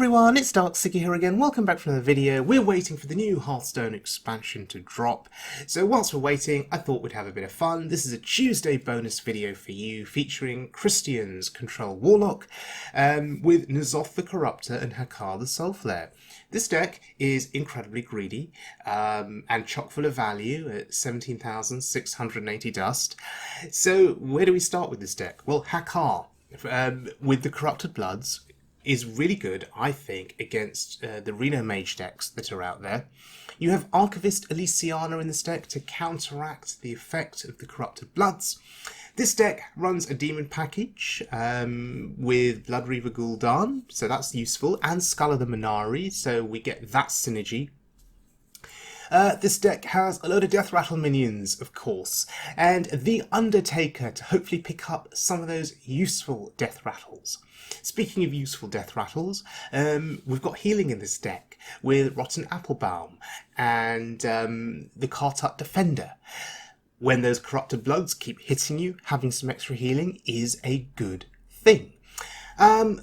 everyone, it's Darkseeker here again. Welcome back for another video. We're waiting for the new Hearthstone expansion to drop. So whilst we're waiting, I thought we'd have a bit of fun. This is a Tuesday bonus video for you featuring Christian's Control Warlock with N'Zoth the Corruptor and Hakkar the Soulflare. This deck is incredibly greedy and chock full of value at 17,680 dust. So where do we start with this deck? Well, Hakkar with the Corrupted Bloods is really good, I think, against the Reno Mage decks that are out there. You have Archivist Elysiana in this deck to counteract the effect of the Corrupted Bloods. This deck runs a Demon package with Blood Reaver Gul'dan, so that's useful, and Skull of the Minari, so we get that synergy. This deck has a load of Death Rattle minions, of course, and the Undertaker to hopefully pick up some of those useful Death Rattles. Speaking of useful Death Rattles, we've got healing in this deck with Rotten Applebaum and the Kartut Defender. When those Corrupted Bloods keep hitting you, having some extra healing is a good thing.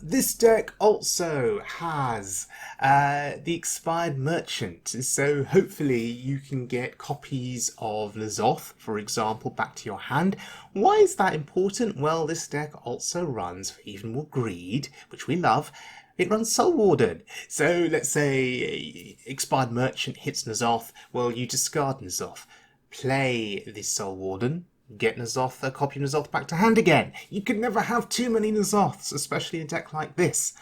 This deck also has the Expired Merchant, so hopefully you can get copies of N'Zoth, for example, back to your hand. Why is that important? Well, this deck also runs, for even more greed, which we love, it runs Soulwarden. So let's say Expired Merchant hits N'Zoth, well, you discard N'Zoth, play this Soulwarden, get N'Zoth, a copy of N'Zoth back to hand again. You can never have too many N'Zoths, especially in a deck like this.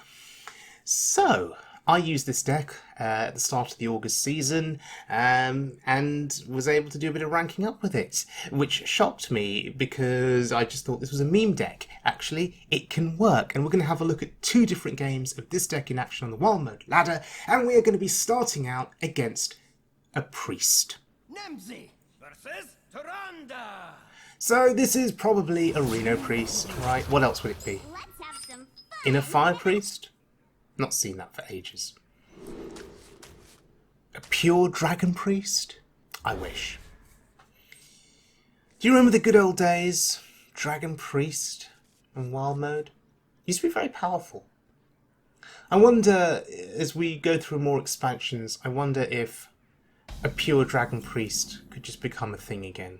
So, I used this deck at the start of the August season and was able to do a bit of ranking up with it, which shocked me because I just thought this was a meme deck. Actually, it can work, and we're going to have a look at two different games of this deck in action on the Wild Mode ladder, and we are going to be starting out against a Priest. Nemzi versus Tyrande. So this is probably a Reno Priest, right? What else would it be? Let's have some fun. In a Fire Priest? Not seen that for ages. A pure Dragon Priest? I wish. Do you remember the good old days? Dragon Priest and Wild Mode? Used to be very powerful. I wonder, as we go through more expansions, I wonder if a pure Dragon Priest could just become a thing again.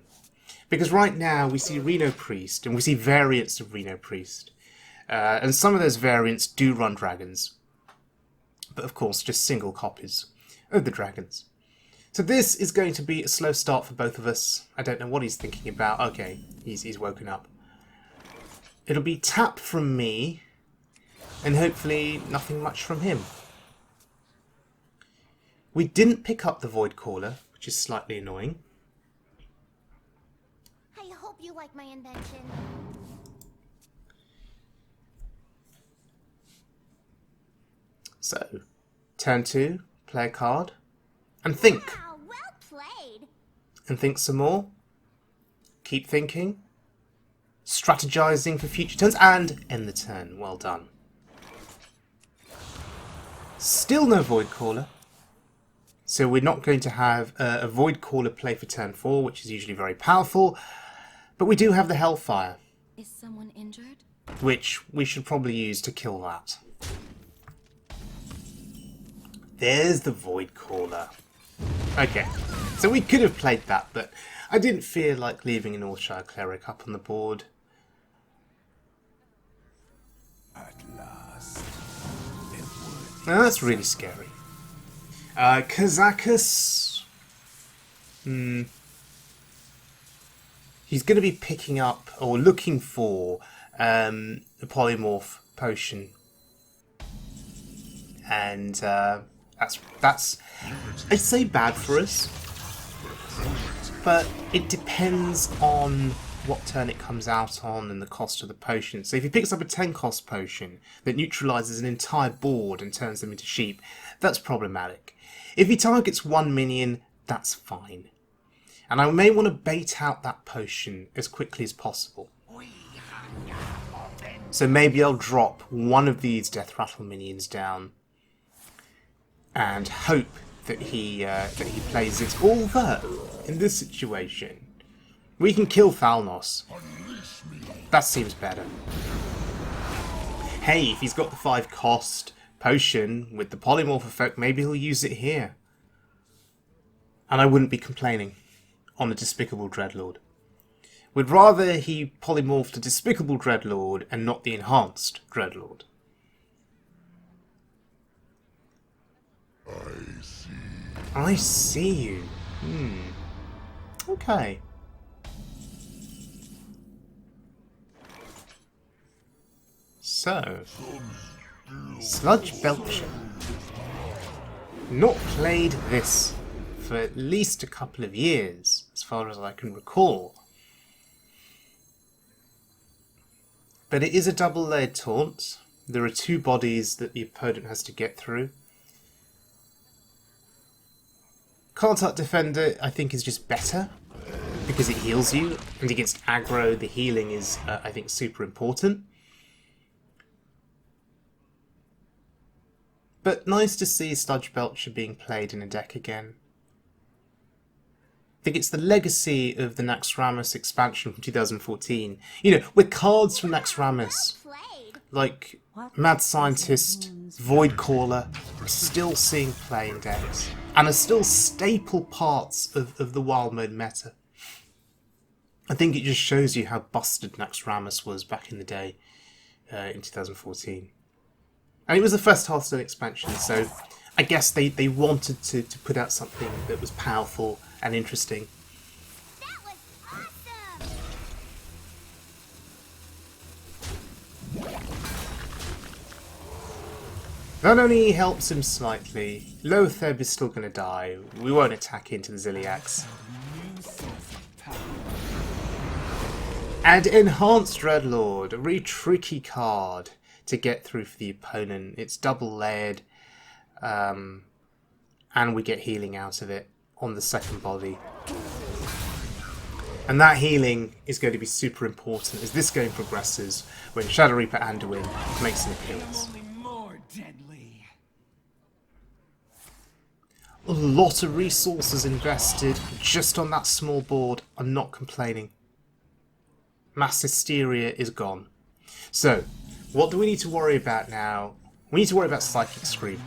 Because right now we see Reno Priest, and we see variants of Reno Priest. And some of those variants do run dragons. But of course, just single copies of the dragons. So this is going to be a slow start for both of us. I don't know what he's thinking about. Okay, he's woken up. It'll be tap from me, and hopefully nothing much from him. We didn't pick up the Void Caller, which is slightly annoying. I hope you like my invention. So, turn 2, play a card, and think. Wow, well played. And think some more. Keep thinking. Strategizing for future turns, and end the turn. Well done. Still no Void Caller. So we're not going to have a Void Caller play for turn 4, which is usually very powerful. But we do have the Hellfire. Is someone injured? Which we should probably use to kill that. There's the Void Caller. Okay, so we could have played that, but I didn't feel like leaving an Orshire Cleric up on the board. At last, Now that's really scary. Kazakus. He's going to be picking up or looking for the Polymorph Potion. And that's I'd say bad for us, but it depends on what turn it comes out on and the cost of the potion. So if he picks up a 10 cost potion that neutralises an entire board and turns them into sheep, that's problematic. If he targets one minion, that's fine. And I may want to bait out that potion as quickly as possible. So maybe I'll drop one of these Death Rattle minions down and hope that he plays it. Although, in this situation, we can kill Thalnos. That seems better. Hey, if he's got the 5 cost potion with the polymorph effect, maybe he'll use it here. And I wouldn't be complaining on the Despicable Dreadlord. Would rather he polymorphed the Despicable Dreadlord and not the enhanced Dreadlord. I see you. Okay. So, Sludge Belcher. Not played this for at least a couple of years, as far as I can recall. But it is a double-layered taunt. There are 2 bodies that the opponent has to get through. Card Art Defender, I think, is just better, because it heals you, and against aggro, the healing is, I think, super important. But nice to see Sludge Belcher being played in a deck again. I think it's the legacy of the Naxxramas expansion from 2014. You know, with cards from Naxxramas, like Mad Scientist, Void Caller, are still seeing play in decks, and are still staple parts of the wild mode meta. I think it just shows you how busted Naxxramas was back in the day, in 2014. And it was the first Hearthstone expansion, so I guess they wanted to put out something that was powerful and interesting. That was awesome! That only helps him slightly. Lotheb is still going to die. We won't attack into the Ziliax. And Enhanced Dreadlord, a really tricky card to get through for the opponent. It's double layered, and we get healing out of it on the second body. And that healing is going to be super important as this game progresses when Shadow Reaper Anduin makes an appearance. A lot of resources invested just on that small board. I'm not complaining. Mass Hysteria is gone. So, what do we need to worry about now? We need to worry about Psychic Scream.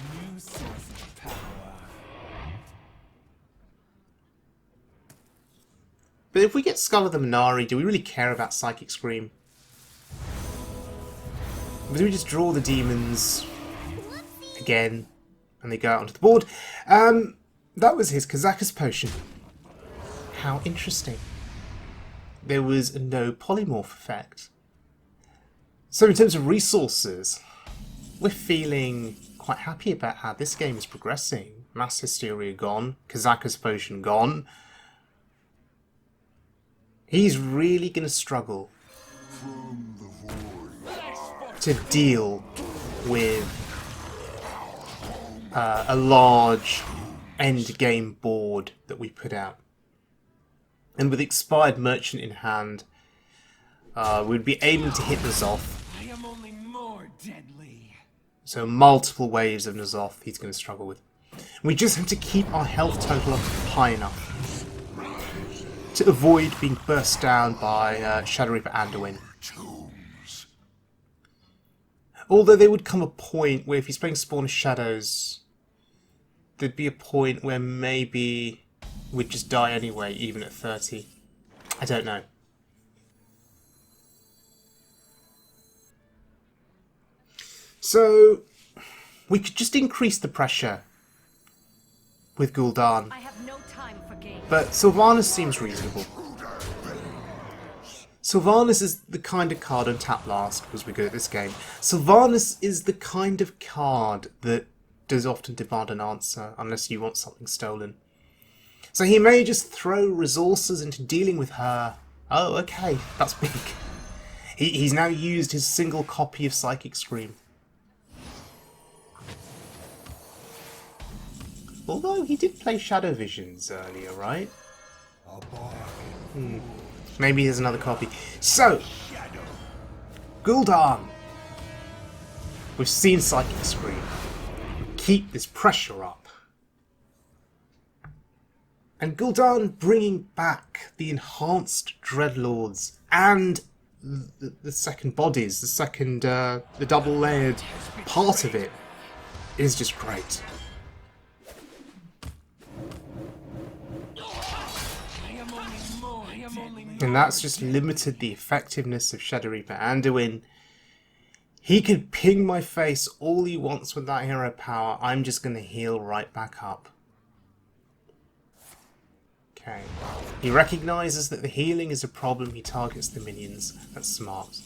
But if we get Skull of the Minari, do we really care about Psychic Scream? Do we just draw the demons again and they go out onto the board? That was his Kazakus potion. How interesting. There was no polymorph effect. So in terms of resources, we're feeling quite happy about how this game is progressing. Mass Hysteria gone, Kazakus potion gone. He's really going to struggle to deal with a large end-game board that we put out. And with Expired Merchant in hand, we'd be aiming to hit N'Zoth. So multiple waves of N'Zoth he's going to struggle with. We just have to keep our health total up high enough to avoid being burst down by Shadow Reaper Anduin. Although there would come a point where if he's playing Spawn of Shadows, there'd be a point where maybe we'd just die anyway, even at 30. I don't know. So, we could just increase the pressure with Gul'dan. I have no time for games. But Sylvanas seems reasonable. Sylvanas is the kind of card on tap last, because we're good at this game. Sylvanas is the kind of card that does often demand an answer, unless you want something stolen. So he may just throw resources into dealing with her. Oh, okay, that's big. He's now used his single copy of Psychic Scream. Although he did play Shadow Visions earlier, right? Maybe here's another copy. So, Gul'dan. We've seen Psychic Scream. Keep this pressure up. And Gul'dan bringing back the enhanced Dreadlords and the second bodies, the double-layered part of it. is just great. And that's just limited the effectiveness of Shadow Reaper Anduin. He could ping my face all he wants with that hero power. I'm just going to heal right back up. Okay. He recognises that the healing is a problem. He targets the minions. That's smart.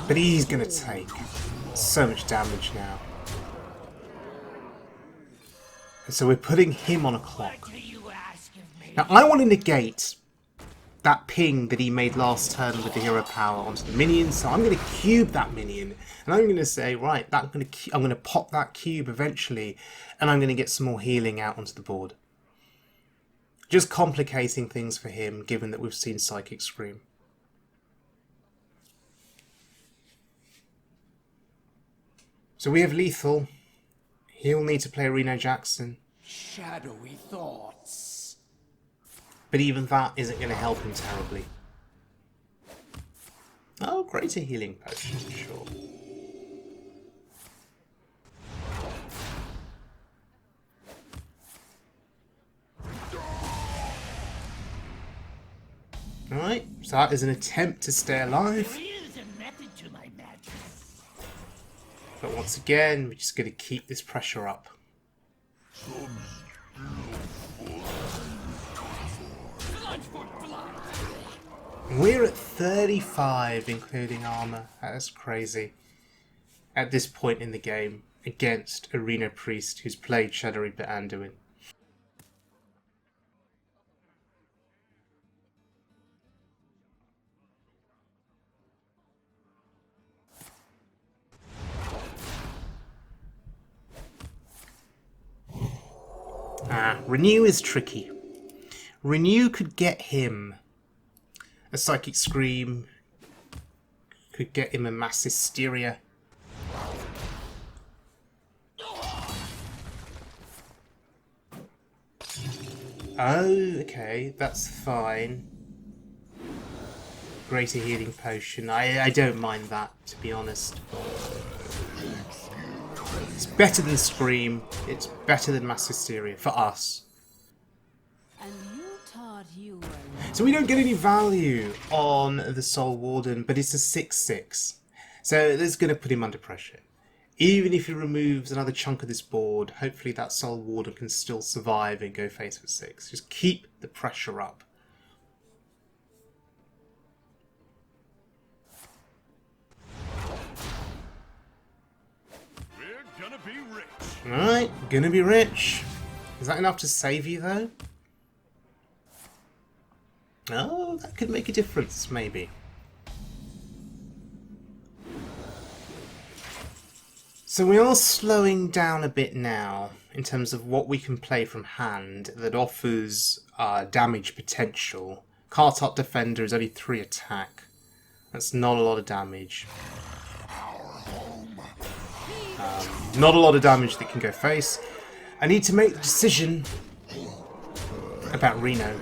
But he's going to take so much damage now. And so we're putting him on a clock. Now I want to negate that ping that he made last turn with the hero power onto the minion, so I'm going to cube that minion, and I'm going to say, right, I'm going to pop that cube eventually, and I'm going to get some more healing out onto the board. Just complicating things for him, given that we've seen Psychic Scream. So we have lethal. He'll need to play Reno Jackson. Shadowy thoughts. But even that isn't going to help him terribly. Oh, greater healing potion, sure. Alright, so that is an attempt to stay alive. But once again, we're just going to keep this pressure up. We're at 35, including armor. That's crazy. At this point in the game, against a Reno Priest who's played Shadow Reaper Anduin. Renew is tricky. Renew could get him a Psychic Scream, could get him a Mass Hysteria. Oh, okay, that's fine. Greater Healing Potion, I don't mind that, to be honest. It's better than Scream, it's better than Mass Hysteria, for us. And you thought you were... So we don't get any value on the Soulwarden, but it's a 6/6. So that's going to put him under pressure. Even if he removes another chunk of this board, hopefully that Soulwarden can still survive and go face for 6. Just keep the pressure up. We're gonna be rich. Alright, gonna be rich. Is that enough to save you though? Oh, that could make a difference, maybe. So we are slowing down a bit now in terms of what we can play from hand that offers damage potential. Cart-Up Defender is only 3 attack. That's not a lot of damage. Not a lot of damage that can go face. I need to make the decision about Reno.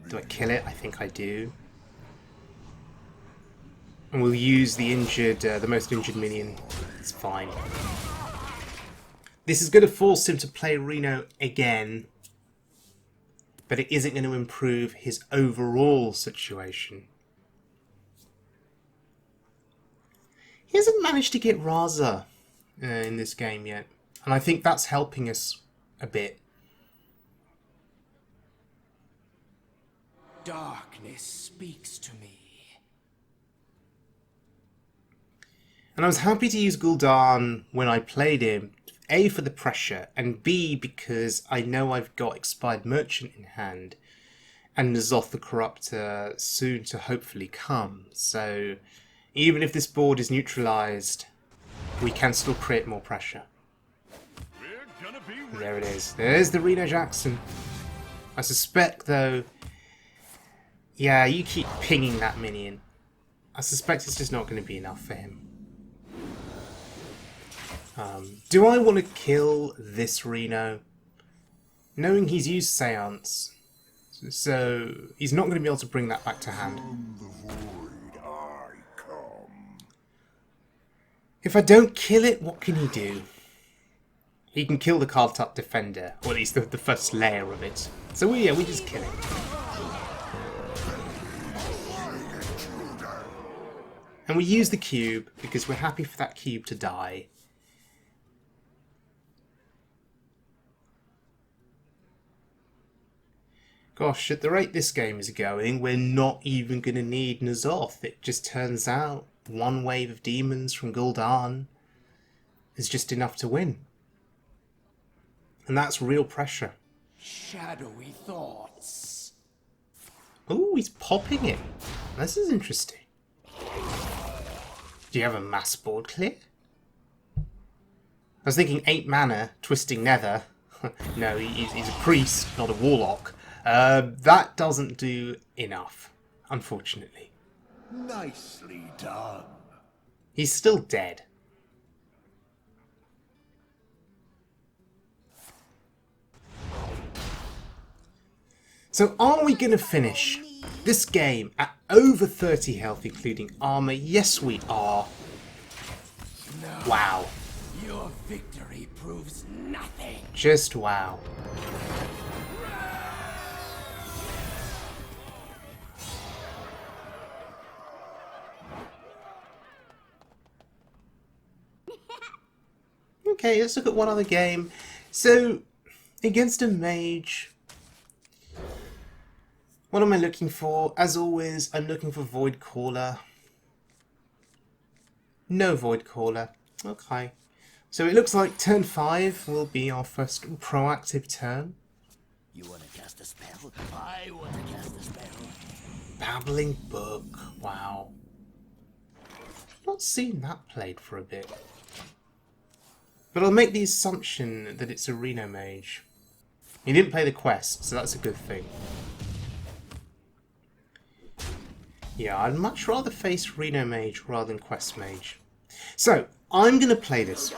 Do I kill it? I think I do. And we'll use the injured, the most injured minion. It's fine. This is going to force him to play Reno again, but it isn't going to improve his overall situation. He hasn't managed to get Raza in this game yet, and I think that's helping us a bit. Darkness speaks to me. And I was happy to use Gul'dan when I played him, A, for the pressure, and B, because I know I've got Expired Merchant in hand, and N'Zoth the Corruptor soon to hopefully come. So even if this board is neutralised, we can still create more pressure. We're gonna be rich. There it is. There's the Reno Jackson. I suspect, though... Yeah, you keep pinging that minion. I suspect it's just not going to be enough for him. Do I want to kill this Reno? Knowing he's used Seance, so he's not going to be able to bring that back to hand. If I don't kill it, what can he do? He can kill the card top defender, or at least the first layer of it. So we just kill it. And we use the cube because we're happy for that cube to die. Gosh, at the rate this game is going, we're not even going to need N'Zoth. It just turns out one wave of demons from Gul'dan is just enough to win. And that's real pressure. Shadowy thoughts. Ooh, he's popping it. This is interesting. Do you have a mass board clear? I was thinking 8 mana, Twisting Nether. No, he's a priest, not a warlock. That doesn't do enough, unfortunately. Nicely done. He's still dead. So are we going to finish this game at over 30 health, including armor? Yes, we are. No. Wow. Your victory proves nothing. Just wow. Okay, let's look at one other game. So, against a mage, what am I looking for? As always, I'm looking for Void Caller. No Void Caller. Okay. So it looks like turn 5 will be our first proactive turn. You want to cast a spell? I want to cast a spell. Babbling Book. Wow. Not seen that played for a bit. But I'll make the assumption that it's a Reno Mage. He didn't play the quest, so that's a good thing. Yeah, I'd much rather face Reno Mage rather than Quest Mage. So, I'm going to play this.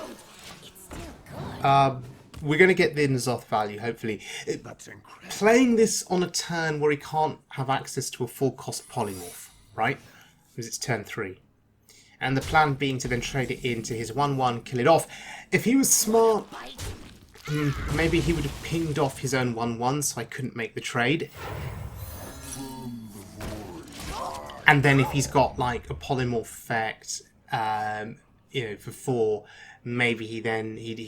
We're going to get the N'Zoth value, hopefully. That's incredible. Playing this on a turn where he can't have access to a full cost polymorph, right? Because it's turn 3. And the plan being to then trade it into his 1-1, kill it off. If he was smart, maybe he would have pinged off his own 1-1 so I couldn't make the trade. And then if he's got like a polymorph effect, you know, for 4, maybe he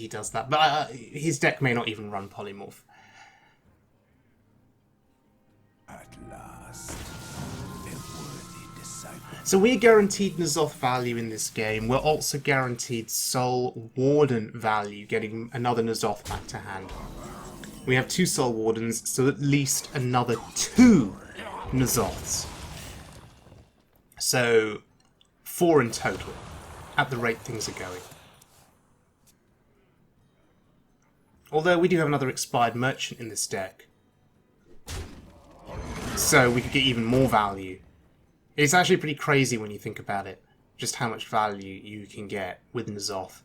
does that. But his deck may not even run polymorph. At last, a worthy disciple. So we're guaranteed N'Zoth value in this game. We're also guaranteed Soulwarden value, getting another N'Zoth back to hand. We have 2 Soulwardens, so at least another 2 N'Zoths. So 4 in total, at the rate things are going. Although we do have another expired merchant in this deck. So we could get even more value. It's actually pretty crazy when you think about it, just how much value you can get with N'Zoth.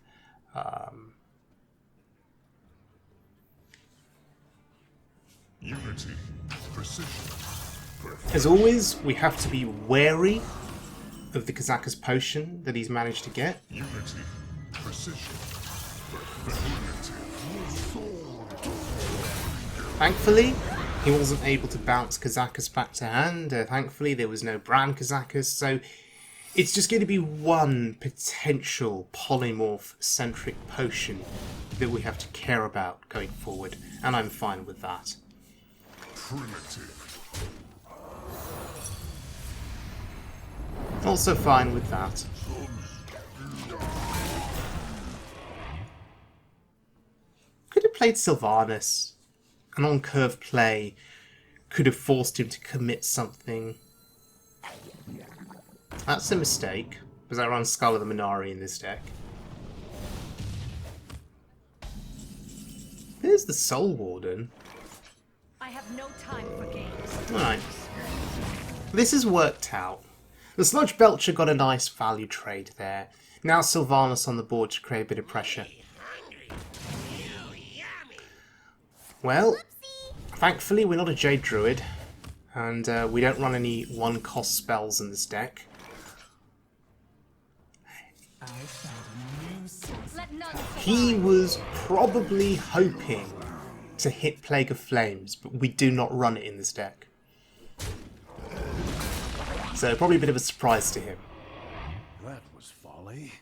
Unity, precision, As always, we have to be wary of the Kazakus potion that he's managed to get. unity, precision, Thankfully, he wasn't able to bounce Kazakus back to hand. Thankfully, there was no Brand Kazakus, so it's just going to be one potential polymorph-centric potion that we have to care about going forward, and I'm fine with that. primitive, Also fine with that. Could have played Sylvanas. An on-curve play could have forced him to commit something. That's a mistake, because I run Skull of the Minari in this deck. There's the Soulwarden. I have no time for games. Alright. This has worked out. The Sludge Belcher got a nice value trade there. Now Sylvanas on the board to create a bit of pressure. Well, thankfully we're not a Jade Druid, and we don't run any one-cost spells in this deck. I found He was probably hoping to hit Plague of Flames, but we do not run it in this deck. So probably a bit of a surprise to him. That was folly.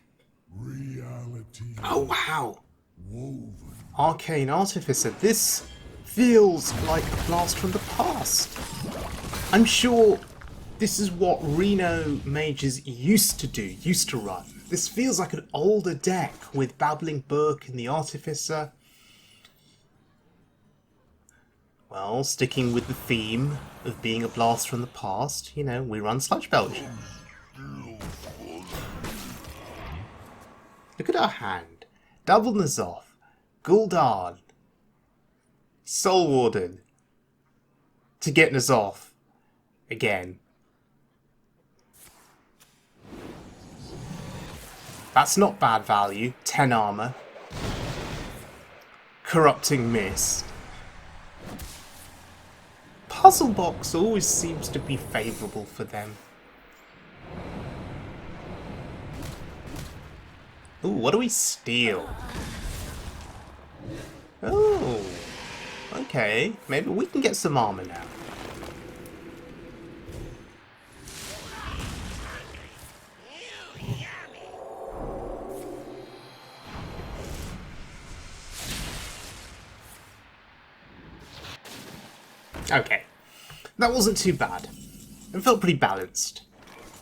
Reality Oh wow! woven. Arcane Artificer, this feels like a blast from the past. I'm sure this is what Reno Mages used to do, used to run. This feels like an older deck with Babbling Brook and the Artificer. Well, sticking with the theme of being a blast from the past, you know, we run Sludge Belcher. Look at our hand. Double N'Zoth, Gul'dan, Soulwarden, to get N'Zoth again. That's not bad value. 10 armor. Corrupting Mist. Puzzle Box always seems to be favourable for them. Ooh, what do we steal? Oh, okay. Maybe we can get some armor now. Okay, that wasn't too bad. It felt pretty balanced.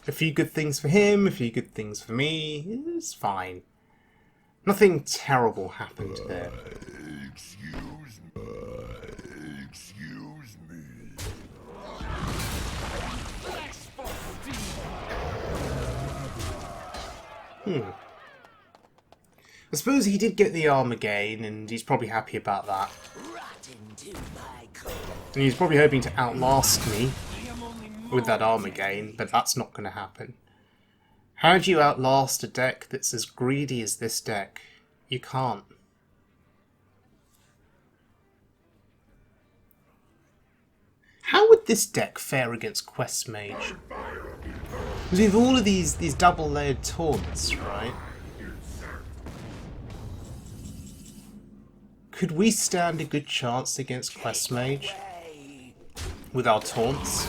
A few good things for him, a few good things for me. It's fine. Nothing terrible happened there. Excuse me. I suppose he did get the armor gain, and he's probably happy about that. And he's probably hoping to outlast me with that armor gain, but that's not going to happen. How do you outlast a deck that's as greedy as this deck? You can't. How would this deck fare against Quest Mage? Because we have all of these double-layered taunts, right? Could we stand a good chance against Quest Mage with our taunts?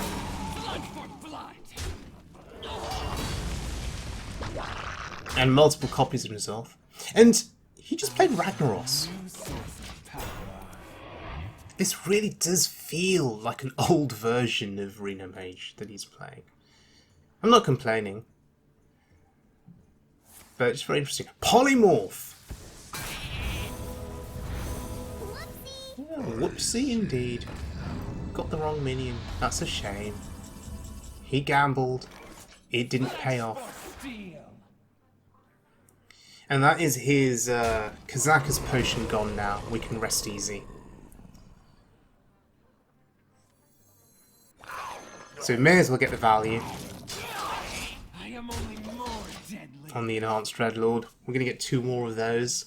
And multiple copies of himself. And he just played Ragnaros. This really does feel like an old version of Reno Mage that he's playing. I'm not complaining. But it's very interesting. Polymorph! Oh, whoopsie indeed. Got the wrong minion. That's a shame. He gambled. It didn't pay off. And that is his Kazaka's potion gone now. We can rest easy. So we may as well get the value on the Enhanced Dreadlord. We're going to get 2 more of those.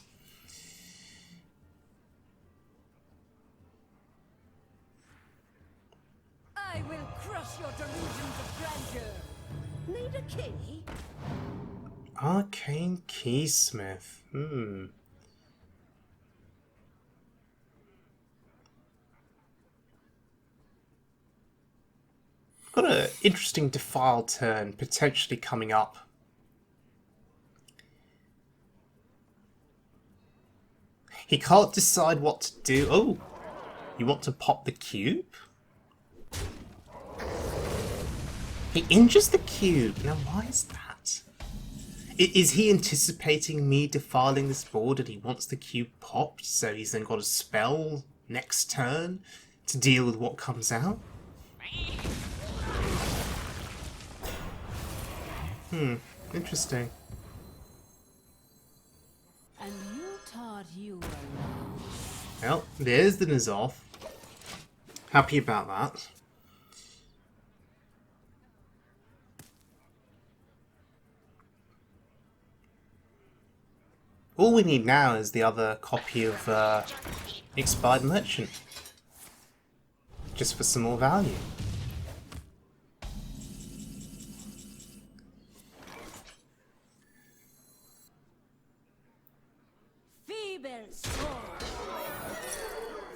I will crush your delusions of grandeur. Need a key? Arcane Keysmith. Got an interesting Defile turn potentially coming up. He can't decide what to do. Oh, you want to pop the cube? He injures the cube. Now, why is that? Is he anticipating me defiling this board and he wants the cube popped, so he's then got a spell next turn to deal with what comes out? Interesting. And you thought you were lost. Well, there's the N'Zoth. Happy about that. All we need now is the other copy of Expired Merchant. Just for some more value.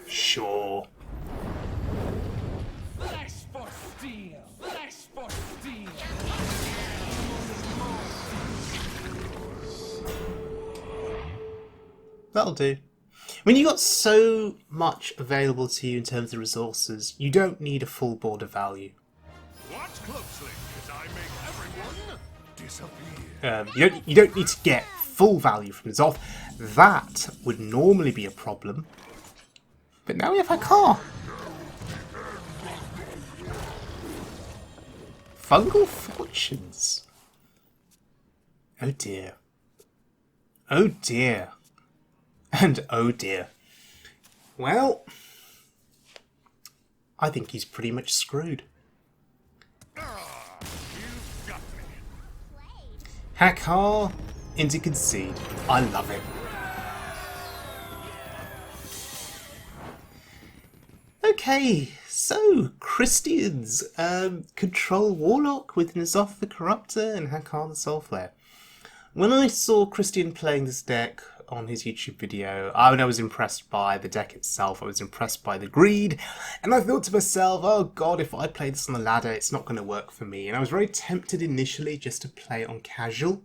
Sure. Flesh for steel! Flesh for steel! That'll do. When you got so much available to you in terms of resources, you don't need a full board of value. Watch closely as I make everyone disappear. You don't need to get full value from Zoth. That would normally be a problem. But now we have Hakkar. Fungal fortunes. Oh dear. Oh dear. And oh dear. Well, I think he's pretty much screwed. You've got me. Hakkar into concede. I love it. Okay, so Christians control Warlock with N'Zoth the Corruptor and Hakkar the Soulflare. When I saw Christian playing this deck on his YouTube video, I was impressed by the deck itself. I was impressed by the greed, and I thought to myself, oh god, if I play this on the ladder, it's not going to work for me. And I was very tempted initially just to play it on casual,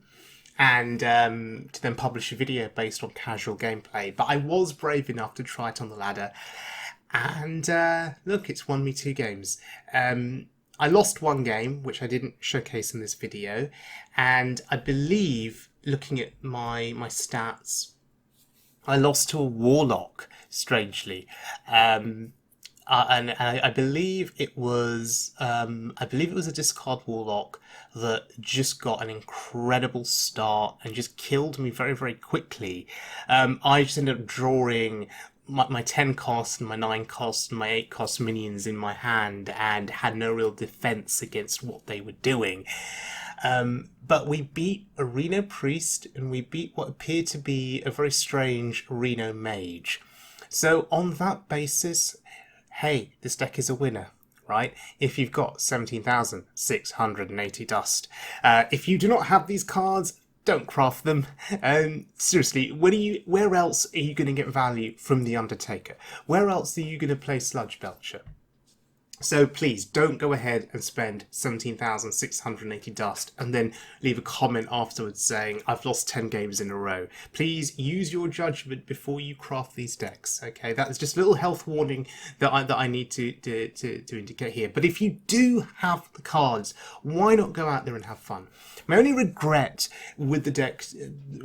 and to then publish a video based on casual gameplay. But I was brave enough to try it on the ladder, and look, it's won me 2 games. I lost 1 game, which I didn't showcase in this video, and I believe, looking at my stats, I lost to a Warlock, strangely. And I believe it was a discard Warlock that just got an incredible start and just killed me very, very quickly. I just ended up drawing my 10 cost and my 9 cost and my 8 cost minions in my hand and had no real defense against what they were doing. But we beat a Reno Priest and we beat what appeared to be a very strange Reno Mage. So on that basis, hey, this deck is a winner, right? If you've got 17,680 dust. If you do not have these cards, don't craft them. Seriously, where else are you going to get value from the Undertaker? Where else are you going to play Sludge Belcher? So please don't go ahead and spend 17,680 dust and then leave a comment afterwards saying, I've lost 10 games in a row. Please use your judgment before you craft these decks, okay? That is just a little health warning that I need to indicate here. But if you do have the cards, why not go out there and have fun? My only regret with the deck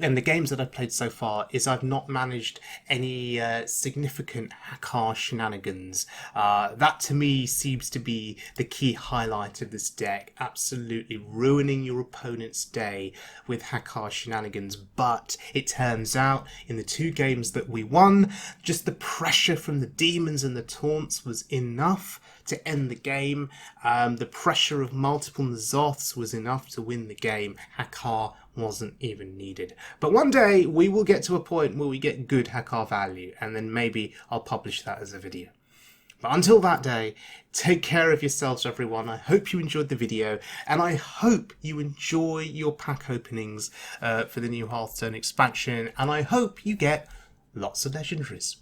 and the games that I've played so far is I've not managed any significant Hakkar shenanigans. That to me seems to be the key highlight of this deck, absolutely ruining your opponent's day with Hakkar shenanigans. But it turns out in the 2 games that we won, just the pressure from the demons and the taunts was enough to end the game. The pressure of multiple N'Zoths was enough to win the game. Hakkar wasn't even needed. But one day we will get to a point where we get good Hakkar value, and then maybe I'll publish that as a video. But until that day, take care of yourselves, everyone. I hope you enjoyed the video, and I hope you enjoy your pack openings for the new Hearthstone expansion, and I hope you get lots of legendaries.